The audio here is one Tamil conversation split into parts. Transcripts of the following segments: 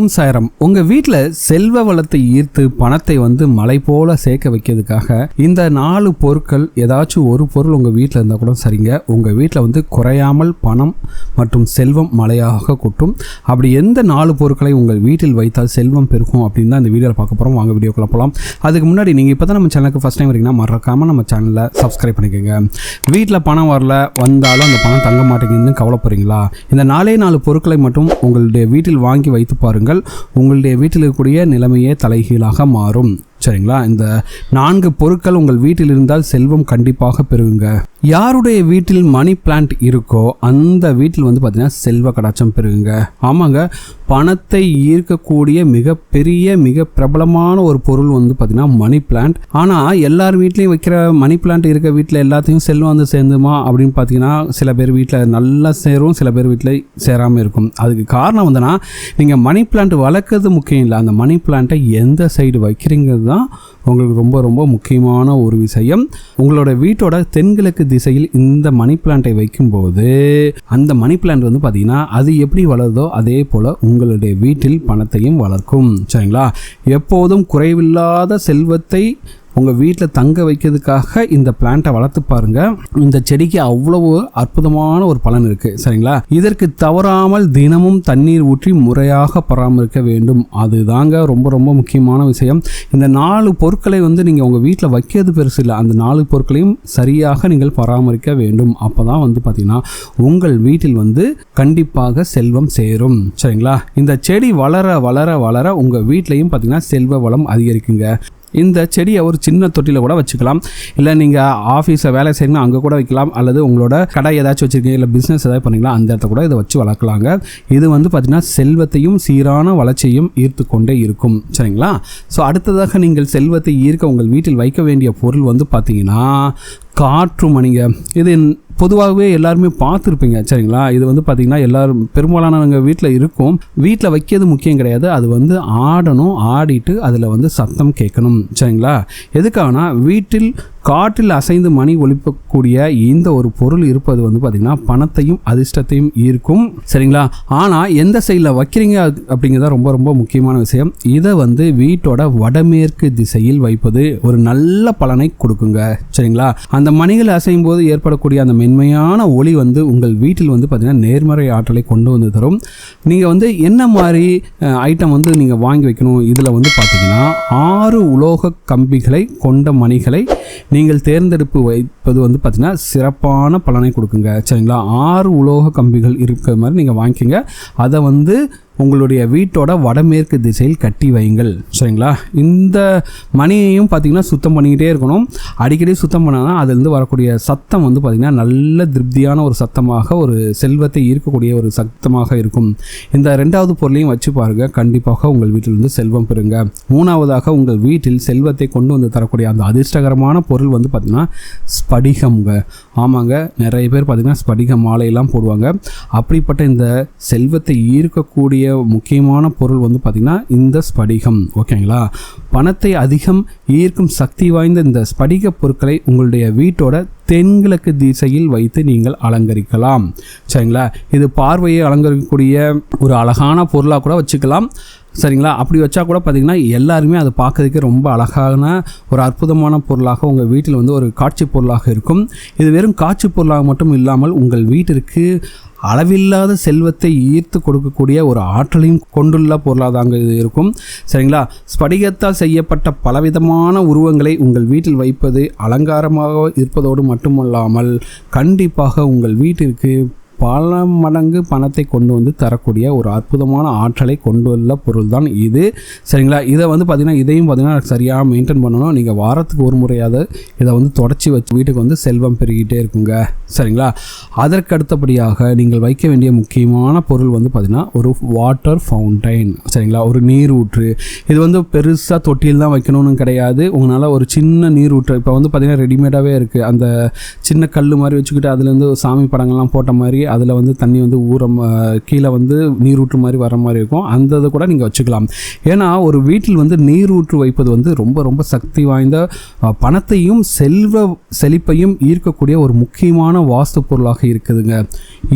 ஓம் சாய்ராம். உங்க வீட்டுல செல்வ வளத்தை ஈர்த்து பணத்தை மலை போல சேர்க்க வைக்கிறதுக்காக இந்த 4 பொருட்கள் ஏதாச்சும் ஒரு பொருள் உங்க வீட்டில் இருந்தால் கூட சரிங்க. உங்க வீட்டில் குறையாமல் பணம் மற்றும் செல்வம் மலையாக கொட்டும். அப்படி எந்த 4 பொருட்களை உங்கள் வீட்டில் வைத்தால் செல்வம் பெருகும் அப்படின்னு தான் இந்த வீடியோவில் பார்க்க போகிறோம். வாங்க வீடியோக்குள்ள போகலாம். அதுக்கு முன்னாடி நீங்கள் இப்போ தான் நம்ம சேனலுக்கு ஃபஸ்ட் டைம் வரீங்கன்னா மறக்காமல் நம்ம சேனலை சப்ஸ்கிரைப் பண்ணிக்கோங்க. வீட்டில் பணம் வந்தாலும் அந்த பணம் தங்க மாட்டேங்குதுன்னு கவலைப்படுறீங்களா? இந்த 4 பொருட்களை மட்டும் உங்களுடைய வீட்டில் வாங்கி வைத்து பாருங்கள். உங்களுடைய வீட்டில் இருக்கக்கூடிய நிலைமையே தலைகீழாக மாறும். சரிங்களா? இந்த 4 பொருட்கள் உங்கள் வீட்டில் இருந்தால் செல்வம் கண்டிப்பாக பெருகுங்க. யாருடைய வீட்டில் மணி பிளான்ட் இருக்கோ அந்த வீட்டில் பார்த்தீங்கன்னா செல்வ கடாட்சம் பெருகுங்க. ஆமாங்க, பணத்தை ஈர்க்கக்கூடிய மிக பிரபலமான ஒரு பொருள் பார்த்தீங்கன்னா மணி பிளான்ட். ஆனால் எல்லார் வீட்லையும் வைக்கிற மணி பிளான்ட் இருக்க வீட்டில் எல்லாத்தையும் செல்வம் சேர்ந்துமா அப்படின்னு பார்த்தீங்கன்னா சில பேர் வீட்டில் நல்லா சேரும், சில பேர் வீட்டில் சேராமல் இருக்கும். அதுக்கு காரணம் நீங்கள் மணி பிளான்ட் வளர்க்கறது முக்கியம் இல்லை, அந்த மணி பிளான்ட்டை எந்த சைடு வைக்கிறீங்கிறது தான் உங்களுக்கு ரொம்ப முக்கியமான ஒரு விஷயம். உங்களோட வீட்டோட தென்கிழக்கு திசையில் இந்த மணி பிளான்ட்டை வைக்கும்போது அந்த மணி பிளான்ட் பார்த்தீங்கன்னா அது எப்படி வளருதோ அதே போல உங்களுடைய வீட்டில் பணத்தையும் வளர்க்கும். சரிங்களா? எப்போதும் குறைவில்லாத செல்வத்தை உங்கள் வீட்டில் தங்க வைக்கிறதுக்காக இந்த பிளான்ட்டை வளர்த்து பாருங்க. இந்த செடிக்கு அவ்வளவு அற்புதமான ஒரு பலன் இருக்குது. சரிங்களா? இதற்கு தவறாமல் தினமும் தண்ணீர் ஊற்றி முறையாக பராமரிக்க வேண்டும். அதுதாங்க ரொம்ப முக்கியமான விஷயம். இந்த 4 பொருட்களை நீங்கள் உங்கள் வீட்டில் வைக்கிறது பெருசு இல்லை, அந்த 4 பொருட்களையும் சரியாக நீங்கள் பராமரிக்க வேண்டும். அப்போ தான் பார்த்தீங்கன்னா உங்கள் வீட்டில் கண்டிப்பாக செல்வம் சேரும். சரிங்களா? இந்த செடி வளர வளர வளர உங்கள் வீட்லையும் பார்த்தீங்கன்னா செல்வ வளம் அதிகரிக்குங்க. இந்த செடியை ஒரு சின்ன தொட்டியில் கூட வச்சுக்கலாம், இல்லை நீங்கள் ஆஃபீஸில் வேலை செய்யணும் அங்கே கூட வைக்கலாம், அல்லது உங்களோட கடை ஏதாச்சும் வச்சுருக்கீங்க, இல்லை பிஸ்னஸ் ஏதாவது பண்ணிங்களா அந்த இடத்த கூட இதை வச்சு வளர்க்கலாங்க. இது பார்த்திங்கன்னா செல்வத்தையும் சீரான வளர்ச்சியும் ஈர்த்து கொண்டே இருக்கும். சரிங்களா? ஸோ அடுத்ததாக நீங்கள் செல்வத்தை ஈர்க்க உங்கள் வீட்டில் வைக்க வேண்டிய பொருள் பார்த்திங்கன்னா காற்று மணிங்க. இது பொதுவாகவே எல்லாருமே பார்த்துருப்பீங்க. சரிங்களா? இது பார்த்திங்கன்னா எல்லாரும் பெரும்பாலானவங்க வீட்டில் இருக்கும். வீட்டில் வைக்கிறது முக்கியம் கிடையாது, அது ஆடணும், ஆடிட்டு அதில் சத்தம் கேட்கணும். சரிங்களா? எதுக்காகனா வீட்டில் காற்றில் அசைந்து மணி ஒலிப்பக்கூடிய இந்த ஒரு பொருள் இருப்பது பார்த்திங்கன்னா பணத்தையும் அதிர்ஷ்டத்தையும் ஈர்க்கும். சரிங்களா? ஆனால் எந்த சைடில் வைக்கிறீங்க அப்படிங்கிறத ரொம்ப முக்கியமான விஷயம். இதை வீட்டோட வடமேற்கு திசையில் வைப்பது ஒரு நல்ல பலனை கொடுக்குங்க. சரிங்களா? அந்த மணிகள் அசையும் போது ஏற்படக்கூடிய அந்த மென்மையான ஒளி உங்கள் வீட்டில் பார்த்திங்கன்னா நேர்மறை ஆற்றலை கொண்டு வந்து தரும். நீங்கள் என்ன மாதிரி ஐட்டம் நீங்கள் வாங்கி வைக்கணும், இதில் பார்த்திங்கன்னா 6 உலோக கம்பிகளை கொண்ட மணிகளை நீங்கள் தேர்ந்தெடுப்பு வைப்பது பார்த்திங்கன்னா சிறப்பான பலனை கொடுக்குங்க. சரிங்களா? 6 உலோக கம்பிகள் இருக்கிற மாதிரி நீங்கள் வாங்கிக்கோங்க. அதை உங்களுடைய வீட்டோட வடமேற்கு திசையில் கட்டி வையுங்கள். சரிங்களா? இந்த மணியையும் பார்த்திங்கன்னா சுத்தம் பண்ணிக்கிட்டே இருக்கணும். அடிக்கடி சுத்தம் பண்ணால் அதுலேருந்து வரக்கூடிய சத்தம் பார்த்திங்கன்னா நல்ல திருப்தியான ஒரு சத்தமாக, ஒரு செல்வத்தை ஈர்க்கக்கூடிய ஒரு சத்தமாக இருக்கும். இந்த 2வது பொருளையும் வச்சு பாருங்கள், கண்டிப்பாக உங்கள் வீட்டிலிருந்து செல்வம் பெறுங்க. 3வதாக உங்கள் வீட்டில் செல்வத்தை கொண்டு தரக்கூடிய அந்த அதிர்ஷ்டகரமான பொருள் பார்த்திங்கன்னா ஸ்படிகம்ங்க. ஆமாங்க, நிறைய பேர் பார்த்திங்கன்னா ஸ்படிக மாலையெல்லாம் போடுவாங்க. அப்படிப்பட்ட இந்த செல்வத்தை ஈர்க்கக்கூடிய முக்கியமான பொருள் பார்த்திங்கன்னா இந்த ஸ்படிகம். ஓகேங்களா? பணத்தை அதிகம் ஈர்க்கும் சக்தி வாய்ந்த இந்த ஸ்படிக பொருட்களை உங்களுடைய வீட்டோட தென்கிழக்கு திசையில் வைத்து நீங்கள் அலங்கரிக்கலாம். சரிங்களா? இது பார்வையை அலங்கரிக்கக்கூடிய ஒரு அழகான பொருளாக கூட வச்சுக்கலாம். சரிங்களா? அப்படி வச்சா கூட பார்த்திங்கன்னா எல்லாருமே அதை பார்க்கறதுக்கு ரொம்ப அழகான ஒரு அற்புதமான பொருளாக உங்கள் வீட்டில் ஒரு காட்சி பொருளாக இருக்கும். இது வெறும் காட்சி பொருளாக மட்டும் இல்லாமல் உங்கள் வீட்டிற்கு அளவில்லாத செல்வத்தை ஈர்த்து கொடுக்கக்கூடிய ஒரு ஆற்றலையும் கொண்டுள்ள பொருளாக தாங்க இது இருக்கும். சரிங்களா? ஸ்படிகத்தால் செய்யப்பட்ட பலவிதமான உருவங்களை உங்கள் வீட்டில் வைப்பது அலங்காரமாக இருப்பதோடு மட்டுமல்லாமல் கண்டிப்பாக உங்கள் வீட்டிற்கு பல மடங்கு பணத்தை கொண்டு தரக்கூடிய ஒரு அற்புதமான ஆற்றலை கொண்டுள்ள பொருள் தான் இது. சரிங்களா? இதை பார்த்திங்கன்னா இதையும் பார்த்திங்கன்னா சரியாக மெயின்டைன் பண்ணணும். நீங்கள் வாரத்துக்கு ஒரு முறையாவது இதை தொடச்சி வச்சு வீட்டுக்கு செல்வம் பெருகிட்டே இருக்குங்க. சரிங்களா? அதற்கு அடுத்தபடியாக நீங்கள் வைக்க வேண்டிய முக்கியமான பொருள் பார்த்திங்கன்னா ஒரு வாட்டர் ஃபவுண்டைன். சரிங்களா? ஒரு நீர் ஊற்று. இது பெருசாக தொட்டியில் தான் வைக்கணும்னு கிடையாது. உங்களால் ஒரு சின்ன நீர் ஊற்று இப்போ பார்த்திங்கன்னா ரெடிமேடாகவே இருக்குது. அந்த சின்ன கல் மாதிரி வச்சுக்கிட்டு அதுலேருந்து சாமி படங்கள்லாம் போட்ட மாதிரி அதில் தண்ணி கீழே நீரூற்று மாதிரி வர மாதிரி இருக்கும். அந்த இதை கூட நீங்கள் வச்சுக்கலாம். ஏன்னா ஒரு வீட்டில் நீரூற்று வைப்பது ரொம்ப சக்தி வாய்ந்த பணத்தையும் செழிப்பையும் ஈர்க்கக்கூடிய ஒரு முக்கியமான வாஸ்து பொருளாக இருக்குதுங்க.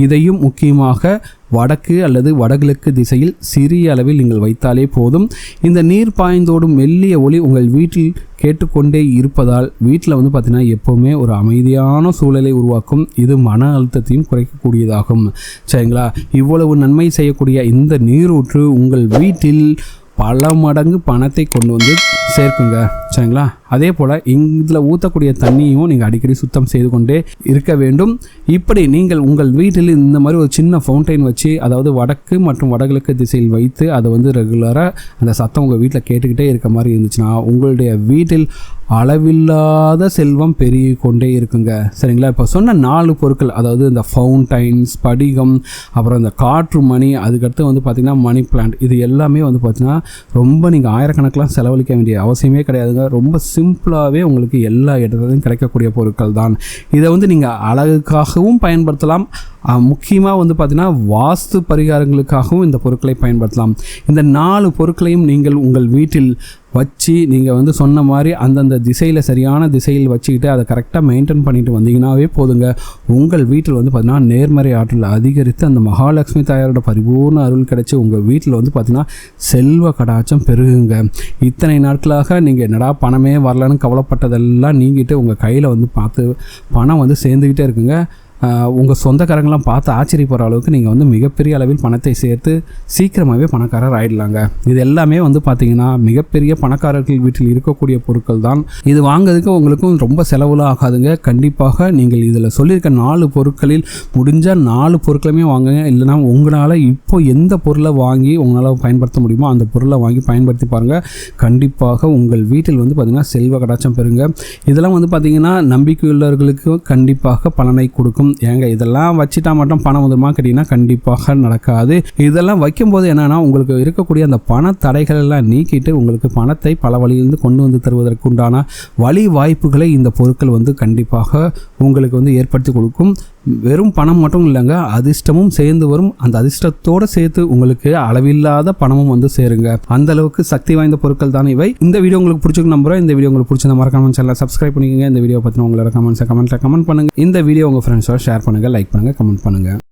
இதையும் முக்கியமாக வடக்கு அல்லது வடகிழக்கு திசையில் சிறிய அளவில் நீங்கள் வைத்தாலே போதும். இந்த நீர் பாய்ந்தோடும் மெல்லிய ஒளி உங்கள் வீட்டில் கேட்டுக்கொண்டே இருப்பதால் வீட்டில் வந்து பார்த்திங்கன்னா எப்போவுமே ஒரு அமைதியான சூழலை உருவாக்கும். இது மன அழுத்தத்தையும் குறைக்கக்கூடியதாகும். சரிங்களா? இவ்வளவு நன்மை செய்யக்கூடிய இந்த நீரூற்று உங்கள் வீட்டில் பல மடங்கு பணத்தை கொண்டு வந்து சேர்க்குங்க. சரிங்களா? அதே போல் இதில் ஊற்றக்கூடிய தண்ணியும் நீங்கள் அடிக்கடி சுத்தம் செய்து கொண்டே இருக்க வேண்டும். இப்படி நீங்கள் உங்கள் வீட்டில் இந்த மாதிரி ஒரு சின்ன ஃபவுண்டைன் வச்சு, அதாவது வடக்கு மற்றும் வடகிழக்கு திசையில் வைத்து அதை வந்து ரெகுலராக அந்த சத்தம் உங்கள் வீட்டில் கேட்டுக்கிட்டே இருக்க மாதிரி இருந்துச்சுன்னா உங்களுடைய வீட்டில் அளவில்லாத செல்வம் பெருகி கொண்டே இருக்குங்க. சரிங்களா? இப்போ சொன்ன 4 பொருட்கள், அதாவது இந்த ஃபவுண்டைன்ஸ், படிகம், அப்புறம் இந்த காற்று மணி, அதுக்கடுத்து வந்து பார்த்திங்கன்னா மணி பிளான்ட், இது எல்லாமே வந்து பார்த்திங்கன்னா ரொம்ப நீங்கள் ஆயிரக்கணக்கெலாம் செலவழிக்க வேண்டிய அவசியமே கிடையாதுங்க. ரொம்ப சிம்பிளாகவே உங்களுக்கு எல்லா இடத்துலையும் கிடைக்கக்கூடிய பொருட்கள் தான். இதை வந்து நீங்கள் அழகுக்காகவும் பயன்படுத்தலாம். முக்கியமாக வந்து பார்த்திங்கன்னா வாஸ்து பரிகாரங்களுக்காகவும் இந்த பொருட்களை பயன்படுத்தலாம். இந்த 4 பொருட்களையும் நீங்கள் உங்கள் வீட்டில் வச்சு நீங்கள் வந்து சொன்ன மாதிரி அந்தந்த திசையில் சரியான திசையில் வச்சுக்கிட்டு அதை கரெக்டாக மெயின்டைன் பண்ணிட்டு வந்தீங்கன்னாவே போதுங்க. உங்கள் வீட்டில் வந்து பார்த்திங்கன்னா நேர்மறை ஆற்றல் அதிகரித்து அந்த மகாலட்சுமி தாயாரோட பரிபூர்ண அருள் கிடைச்சி உங்கள் வீட்டில் வந்து பார்த்திங்கன்னா செல்வ கடாச்சம் பெருகுங்க. இத்தனை நாட்களாக நீங்கள் என்னடா பணமே வரலன்னு கவலைப்பட்டதெல்லாம் நீங்கிட்டு உங்கள் கையில் வந்து பார்த்து பணம் வந்து சேர்ந்துக்கிட்டே இருக்குங்க. உங்கள் சொந்தக்காரங்களாம் பார்த்து ஆச்சரியப்படுற அளவுக்கு நீங்கள் வந்து மிகப்பெரிய அளவில் பணத்தை சேர்த்து சீக்கிரமாகவே பணக்காரர் ஆகிடலாங்க. இது எல்லாமே வந்து பார்த்திங்கன்னா மிகப்பெரிய பணக்காரர்கள் வீட்டில் இருக்கக்கூடிய பொருட்கள் தான். இது வாங்கிறதுக்கு உங்களுக்கும் ரொம்ப செலவுலாம் ஆகாதுங்க. கண்டிப்பாக நீங்கள் இதில் சொல்லியிருக்க 4 பொருட்களில் முடிஞ்சால் 4 பொருட்களுமே வாங்குங்க. இல்லைனா உங்களால் இப்போ எந்த பொருளை வாங்கி உங்களால் பயன்படுத்த முடியுமோ அந்த பொருளை வாங்கி பயன்படுத்தி பாருங்கள். கண்டிப்பாக உங்கள் வீட்டில் வந்து பார்த்திங்கன்னா செல்வ கடாச்சம் பெறுங்க. இதெல்லாம் வந்து பார்த்திங்கன்னா நம்பிக்கையுள்ளவர்களுக்கு கண்டிப்பாக பலனை கொடுக்கும். ஏங்க இதெல்லாம் வச்சுட்டா மட்டும் பணம் வந்துமா கேட்டிங்கன்னா கண்டிப்பாக நடக்காது. இதெல்லாம் வைக்கும்போது என்னன்னா உங்களுக்கு இருக்கக்கூடிய அந்த பண தடைகள் எல்லாம் நீக்கிட்டு உங்களுக்கு பணத்தை பல வழியிலிருந்து கொண்டு வந்து தருவதற்குண்டான வழி வாய்ப்புகளை இந்த பொருட்கள் வந்து கண்டிப்பாக உங்களுக்கு வந்து ஏற்படுத்தி கொடுக்கும். வெறும் பணம் மட்டும் இல்லைங்க, அதிர்ஷ்டமும் சேர்ந்து வரும். அந்த அதிர்ஷ்டத்தோடு சேர்த்து உங்களுக்கு அளவில்லாத பணமும் வந்து சேருங்க. அந்த அளவுக்கு சக்தி வாய்ந்த பொருட்கள் தான் இவை. இந்த வீடியோ உங்களுக்கு பிடிச்சிருக்கு நம்புறேன். இந்த வீடியோ உங்களுக்கு பிடிச்சிருந்த மறக்காம சேனலை சப்ஸ்கிரைப் பண்ணிக்கோங்க. இந்த வீடியோ பற்றின உங்களோட கமெண்ட்ஸை கமெண்ட்டில் கமெண்ட் பண்ணுங்கள். இந்த வீடியோ உங்கள் ஃப்ரெண்ட்ஸோட ஷேர் பண்ணுங்கள், லைக் பண்ணுங்கள், கமெண்ட் பண்ணுங்கள்.